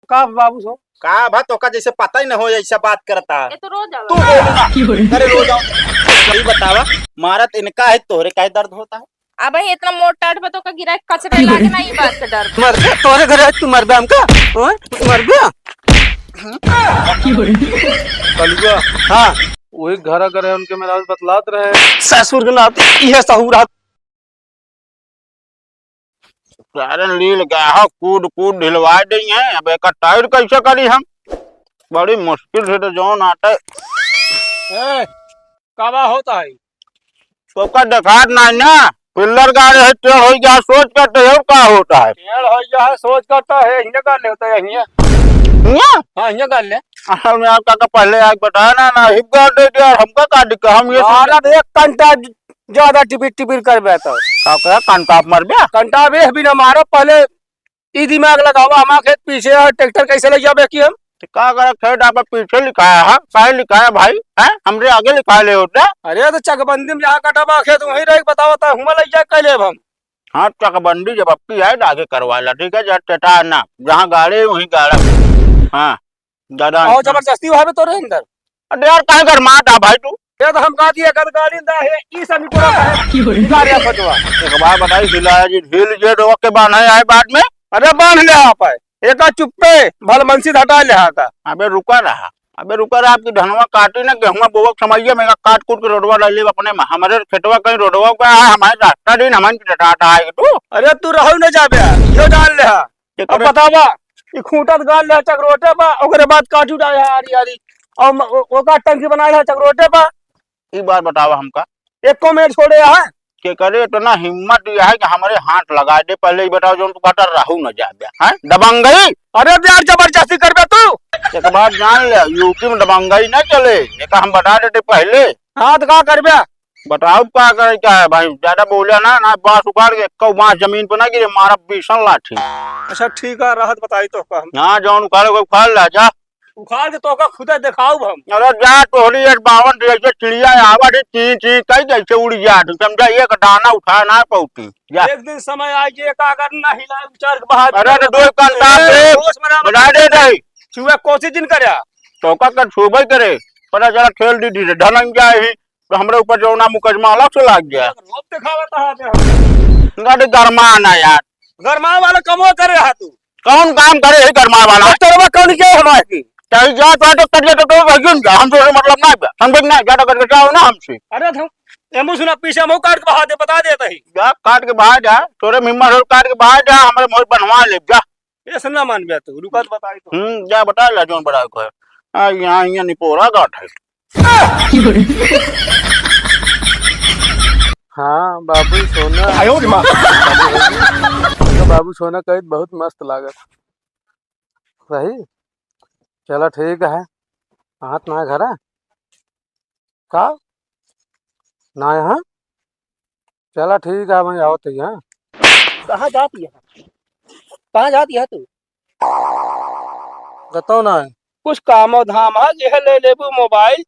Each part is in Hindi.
का बाबू सो का भा तो का जैसे पता ही न हो ऐसा बात करता ये तो रोज तू बोलू ना अरे रोज आओ सही बतावा मारत इनका है तोहरे का दर्द होता है अब इतना मोटा टाट पे तो का गिरा कचरे लागे ना ये बात का डर मर गया तोरे घर है, तू मर गया हमका ओए मर गया कलुआ हाँ वही घर अगर है उनके मेरा बतलात रहे। ससुर के नाते यह सहूरा कारण लील गया कूद कूद ढिलवा दी है अब एक टायर कैसे करी हम बड़ी मुश्किल से तो जौन आता है कावा होता है तो का दिखात नहीं ना पिल्लर गाड़े है टेढ़ हो गया सोच करते हो का होता है टेढ़ हो गया है सोच करता है इन्हें कर ले होता है इन्हें हुआ? हाँ इन्हें कर ले असल में आपका का पहले आग बताया ना ना हिप गाड़ दे दिया और हमका का दिक्कत हम ये भारत एक घंटा ज्यादा टिपिर टिपिर कर बैठा का कहा कान काप मर गया घंटा बेह भी न मारो पहले ई दिमाग लगावा हमारे खेत पीछे और ट्रैक्टर कैसे ले जाबे कि हम का कर खेत आप पीछे लिखाया है काहे लिखाया भाई हैं हमरे आगे लिखा ले होता अरे तो चकबंदी में जहाँ कटवा खेत वहीं रह बताओ तो हुआ लग जाए कैले हम हाँ चकबंदी जब अपनी आए आगे करवा ला ठीक है जहाँ टेटा ना जहाँ गाड़े वहीं गाड़ा हाँ दादा और जबरदस्ती वहां पे तो रहे अंदर अरे यार कहाँ कर मार भाई तू ये तो हम कहा दिए कर गाड़ी दा है ई सब पूरा है गाड़िया फटवा एक बार बताई हिलाया जी ढील जे रोक के बांधा आए बाद में अरे बांध ले आप एक चुप्पे भल मनसी हटा ले था अबे रुका रहा आपकी धनवा काटी ना गेहुआ बोवक समझिए मेरा काट कूट के रोडवा ले ले अपने हमारे खेतवा कहीं रोडवा का है हमारे रास्ता दिन हमारे टाटा आएगी तू अरे तू रहू न जाबे यो डाल ले अब बतावा ई खूंटत गाल ले चक्रोटे बा ओकरे बाद काटू डा यारी यारी और ओका टंकी बनाए है चक्रोटे बा ई बार बतावा हमका एक को में छोड़े है के करे इतना हिम्मत दिया है कि हमारे हाथ लगा दे पहले ही बताओ जो तू कहता रहू न जाबे हैं दबंगई अरे यार जबरदस्ती करबे तू एक बात जान ले यूपी में दबंगई न चले एक हम बता देते पहले हाथ का करबे बताओ क्या करे क्या है भाई ज्यादा बोले ना बांस उखाड़ के कौ बांस जमीन पे ना गिरे मारा बीसन लाठी अच्छा ठीक है राहत बताई तो का हम हाँ जौन उखाड़े को उखाड़ ला जा उखाड़ के तो का खुद दिखाओ हम अरे जा तोहरी एक 52 जैसे चिड़िया आवा दी ची ची कई जैसे उड़ जा तू समझा एक दाना उठा ना पौती जा एक दिन समय आ जे का करना हिला विचार के बाहर अरे तो दो कंटा पे बना दे दे छुए कोशिश दिन करया तो का कर छुबई करे पता चला खेल दी दी ढलन जाए ही तो हमरे ऊपर जो ना मुकदमा अलग से लग गया रोप दिखावता है हम गाड़ी गरमा ना यार गरमा वाला कमो करे है तू कौन काम करे है गरमा वाला तेरे कौन क्या हमारे की चाहे जा तो कर ले तो वही जा हम तो मतलब ना हम देख ना ज्यादा करके जाओ ना हमसे अरे हम एमू सुना पीछे मुंह काट के बहा दे बता देता ही जा काट के बाहर जा तोरे हिम्मत हो काट के बाहर जा हमारे मोर बनवा ले जा ये सुनना मान गया तू रुका तो बताई तो जा बता ला जोन बड़ा को है यहाँ यहाँ निपोरा गाठ है हाँ बाबू सोना आयो मां बाबू सोना कही बहुत मस्त लागत सही चलो ठीक है हाथ ना घर है का ना यहाँ चलो ठीक है मैं आओ तो यहाँ कहाँ जाती है कहाँ जाती है तू बताओ ना कुछ काम और धाम है जे ले लेबू मोबाइल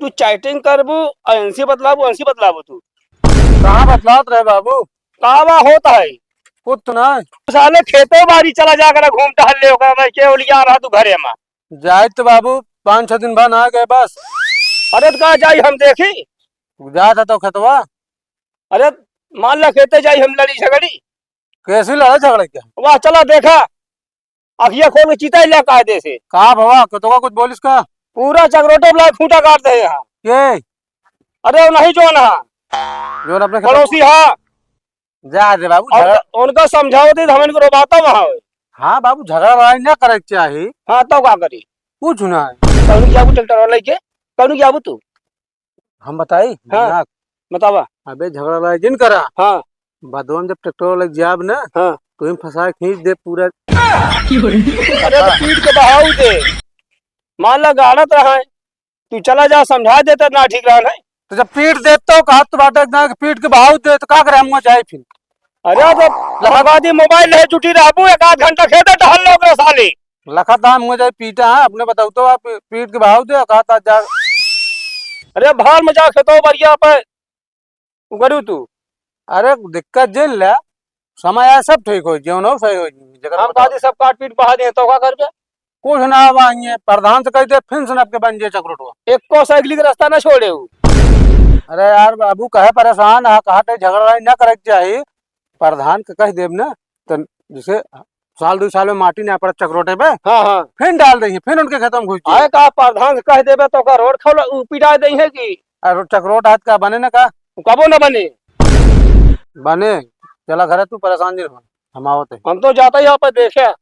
तू चैटिंग करबू अंसी बतलाबू तू कहाँ बतलात रहे बाबू कावा होता है कुछ ना साले खेतों बाड़ी चला जाकर घूम टहल ले होगा मैं के लिया रहा तू घरे में जाए तो बाबू 5-6 दिन बाद आ गए बस अरे तो कहा जाई हम देखी जा था तो खतवा अरे मान ला खेते जाई हम लड़ी झगड़ी कैसी लड़ाई झगड़े क्या वाह चला देखा अखिया खोल के चीता ही कायदे से कहा भवा तो का कुछ बोलिस का पूरा चक्रोटे बुला खूंटा काट दे यहाँ के अरे वो नहीं जो ना जो अपने पड़ोसी हाँ जा दे बाबू और झगड़ा उनका समझाओ दी हम इनको रोबाता वहाँ हाँ बाबू झगड़ा लड़ाई ना करे के चाहिए हाँ तो क्या करी कुछ ना है कौन क्या ट्रैक्टर वाला के कौन क्या तू हम बताई हाँ। ना, बतावा अबे झगड़ा लड़ाई जिन करा हाँ बदवन जब ट्रैक्टर वाला जाब ना हाँ तो हम फंसा के खींच दे पूरा अरे तो पीठ के बहाव दे मान ला गाड़त रहा है तू चला जा समझा देता ना ठीक रहा है तो जब पीट देता हो कहा तो बाटे ना पीट के बहाव दे तो क्या करे हम जाए फिर अरे तो लगा दी मोबाइल नहीं जुटी रहबू एक आध घंटा खेते टहल लो साली लखा था हम जाए पीटा है अपने बताओ तो आप पीट के बहाव दे कहा था जा अरे भार में जा खेतो बढ़िया पे करू तू अरे दिक्कत जिन ले समय आया सब ठीक हो जीवन हो सही हो हम कहा सब काट पीट बहा दे तो क्या कर कुछ ना आवाइए प्रधान से कहते फिर सुनब के बन जे चक्रोटवा। एक को साइकिल के रास्ता ना छोड़े उ। अरे यार बाबू कहे परेशान है, कहा झगड़ा ना करे के चाहिए। प्रधान के कह देब ना तो जैसे साल 2 साल में माटी ना पड़े चक्रोटे पे, हाँ हाँ फिर डाल देंगे, फिर उनके खेतों में घुस जाए। आए का प्रधान से कह देबे तो का रोड खोल पिटा दई है कि और चक्रोट हाथ का बने ना का कबो ना बने। बने। चला घर तू परेशान नहीं हो, हम आवत है। हम तो जाते ही यहाँ पर देखे।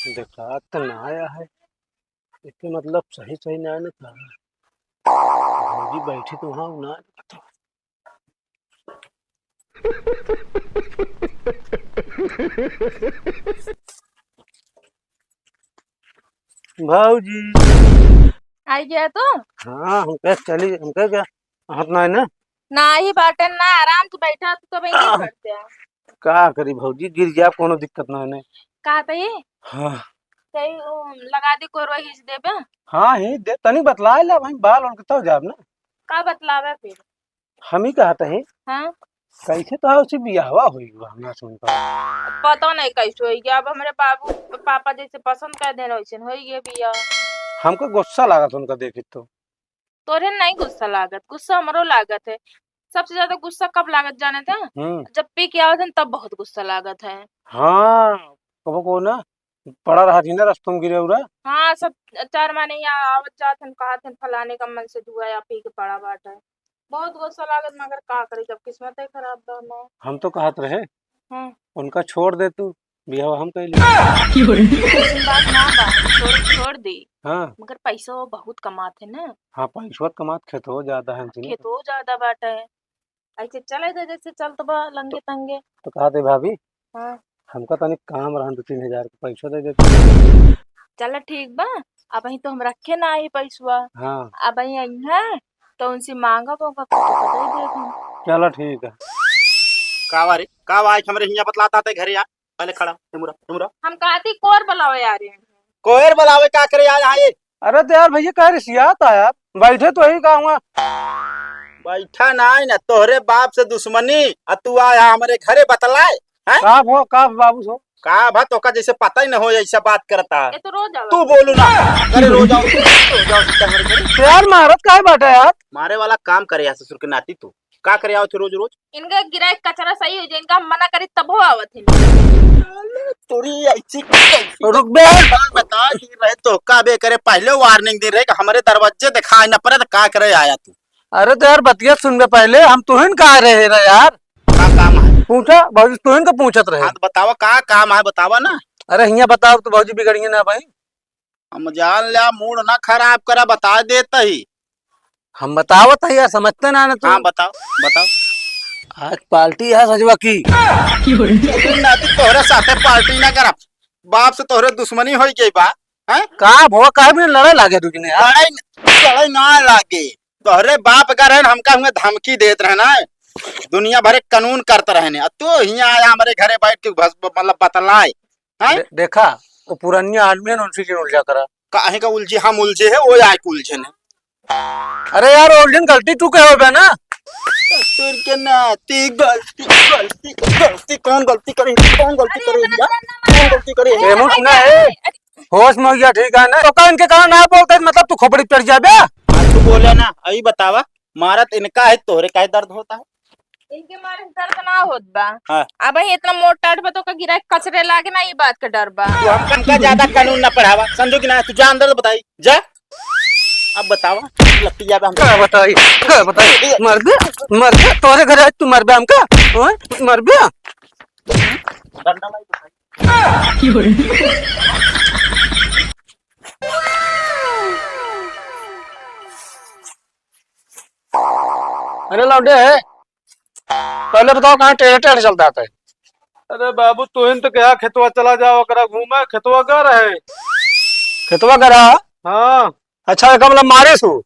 देखा तो ना आया है, इसके मतलब सही सही ना आने का जी बैठी तो वहाँ ना भाऊजी। आई गया तो हाँ हम कह चली, हम कह क्या हाथ ना है ना ना ही बाटन ना आराम से बैठा तो कभी नहीं करते हैं। का करी भाऊजी, गिर गया कोनो दिक्कत ना है ना। कहा था ये हाँ सही लगा दी कोरवा खींच देबे। हाँ ही दे तनी बतला ला भाई, बाल उनके तो जाब ना। का बतलावे फिर। हम ही कहते हैं हाँ कैसे तो उसी बियाहवा हुई हुआ हमरा सुन पर। पता नहीं कैसे हो गया। अब हमारे बाबू पापा जैसे पसंद कर दे वैसे हो गया बिया। हमको गुस्सा लगा था उनका देखे तो। तोरे नहीं गुस्सा लागत, गुस्सा हमरो लागत है। सबसे ज्यादा गुस्सा कब लागत जाने थे, जब पी के आवत है तब बहुत गुस्सा लागत है। हाँ कबो को ना पड़ा रहा थी ना रस्तों में गिरे उरा। हाँ सब 4 महीने यहाँ आवत जात हन, कहत हन फलाने का मन से दुआ या पी के पड़ा बाट है। बहुत गुस्सा लागत मगर का करे जब किस्मत है खराब बा ना। हम तो कहत रहे हाँ उनका छोड़ दे तू, बियाह हम कह लिए। ऐसी बात ना बा, छोड़ दी हाँ मगर पैसा वो बहुत कमाते ना। हाँ पैसा कमात खेत हो ज्यादा है हमसे। खेतो ज्यादा बाट है, ऐसे चले दे जैसे चलत बा लंगे तंगे। तो कहते भाभी हाँ हमका तनिक काम रहा 2-3 हजार का पैसा दे देते। चल ठीक बा। अब ही तो हम रखे ना आई पैसवा। हाँ अब ही आई है तो उनसे मांगा होगा तो दे देगा। चलो ठीक है। कावा रे कावा आज हमरे हिया बतलाता ते घरे यार पहले खड़ा तुमरा तुमरा हम कहती कोर बुलाओ यार। कोयर बुलावे का करे यार आए। अरे तो यार भैया कह रिसियात आया बैठे तो यही कहूँगा। बैठा ना ना तोहरे बाप से दुश्मनी आ तू आया हमारे घरे बतलाए हैं। का बाबू सो का भा तो का जैसे पता ही न हो ऐसा बात करता है। ये तो रोज आवा। तू बोलू ना करे रो जाओ सीता हमारे घरे। यार महारत का है बैठा यार। मारे वाला काम करे यार ससुर के नाती तू का करे आओ रोज रोज। इनका गिरा कचरा सही हो जाए, इनका हम मना करी तब हो आवत है। तोरी ऐसी रुक बे। बता कि रहे तो का बे करे पहले वार्निंग दे रहे कि हमारे दरवाजे दिखाई न पड़े तो का करे आया तू। अरे तो यार बतिया सुन बे पहले, हम तुहिन कहा रहे रे यार। का काम है पूछा भाजी तुहिन को पूछत रहे। हाँ तो बतावा का काम है बतावा ना। अरे हिया बताओ तो भाजी बिगड़िए ना भाई। हम जान लिया मूड ना खराब करा बता देता ही। हम बतावत है यार, समझते ना तू। हाँ बताओ बताओ। आज पार्टी है सजवा की। नाती तोहरे साथे पार्टी ना करा, बाप से तोहरे दुश्मनी हो गई बा हैं। का भो का भी लड़ाई लागे तुझने यार। लड़ाई ना लागे तोहरे बाप का रहन हमका हुए धमकी देत रहना दुनिया भरे कानून करते रहने तू हिया आया हमारे घरे बैठ के मतलब बतलाए हैं। देखा वो पुरानी आदमी है उनसे क्यों उलझा करा। काहे का उलझे हम उलझे है वो आए उलझे ने। अरे यार ओल्डन गलती तू कहे बे ना। ससुर के नाती गलती गलती गलती कौन गलती करे कौन गलती करे कौन गलती करे। एमो सुना है होश में गया ठीक है ना। तो का इनके कारण ना बोलते मतलब तू खोपड़ी पड़ जाबे। तू बोले ना अभी बतावा मारत इनका है तोहरे का दर्द होता है। इनके मारे दर्द ना होत बा। हाँ। अब ही इतना मोटा तो का गिरा कचरे लागे ना, ये बात का डर बा। तू हमका ज्यादा कानून ना पढ़ावा समझो कि ना। तू जा अंदर बताई जा अब बतावा लगती जाबे हम का बताई मर बे तोरे घर तू मर बे हमका मर बे। डंडा लाई बताई। अरे लौंडे है पहले बताओ कहाँ टेढ़े टेढ़े चलता है। अरे बाबू तुहिन तो क्या खेतवा चला जाओ करा घूमा खेतवा का रहे। खेतवा करा हाँ। अच्छा कब मारिस हूँ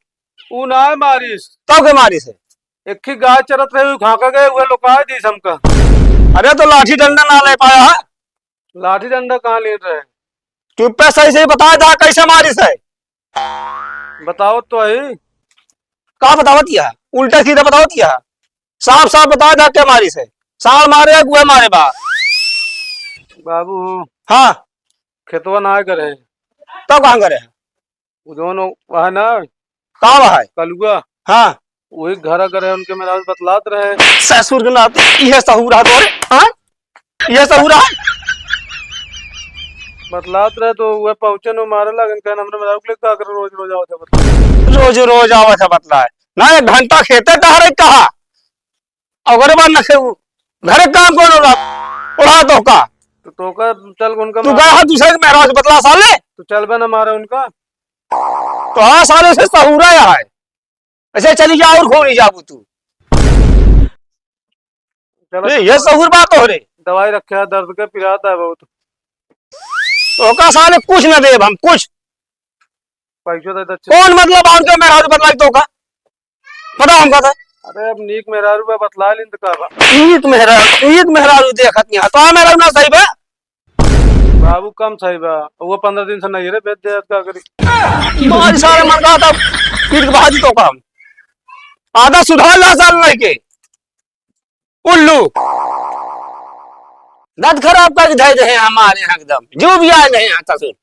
ऊ ना है मारिस तब के मारिस है। एक ही गाय चरत रही खाका गए हुए लोग दी हमका। अरे तो लाठी डंडा ना ले पाया है। लाठी डंडा कहाँ ले रहे चुप पे सही सही बता जा कैसे मारिस है। बताओ तो है का बतावत या उल्टा सीधा बतावत या साफ साफ बता जा क्या मारिस है। साल मारे गुए मारे बा। बाबू हाँ खेतवा ना करे तब कहाँ करे वो दोनों वह ना कहाँ है? कलुआ हाँ वही घर करे उनके मेरा बतलात रहे। ससुर के नाते यह सहूरा तोरे। हाँ यह सहूरा है। बतलात रहे तो वह पहुंचे न मारे लगन कहना हमने मेरा के का कर रोज रोज आवत है रोज रोज आवत है बतला है ना। 1 घंटा खेते टहरे कहा और बाद न घरे काम कौन उड़ा तो का तो का चल उनका तू गया दूसरे के मेहराज बतला साले तो चल बे न मारे उनका तो हाँ साले से सहूरा है। ऐसे चली जा और खोली जाबू तू। चलो ये सहूर बात हो रे। दवाई रखे है दर्द के पिराता है बहुत। तो का साले कुछ न देब हम कुछ। पैसों दे अच्छे कौन मतलब आन के मेहराज बतलाई तो का पता हमका था। अरे अब नीक मेरा रुपया बतला लिंद का ईद मेहरारू देखत नहीं तो मेहरारू ना सही बा। बाबू कम सही बा वो 15 दिन से नहीं रे बेच दे का करी बहुत सारे मन का था पीट के भाजी तो काम आधा सुधार ला साल नहीं के उल्लू दत खराब कर दे हैं हमारे यहाँ एकदम जो भी आए नहीं आता सुन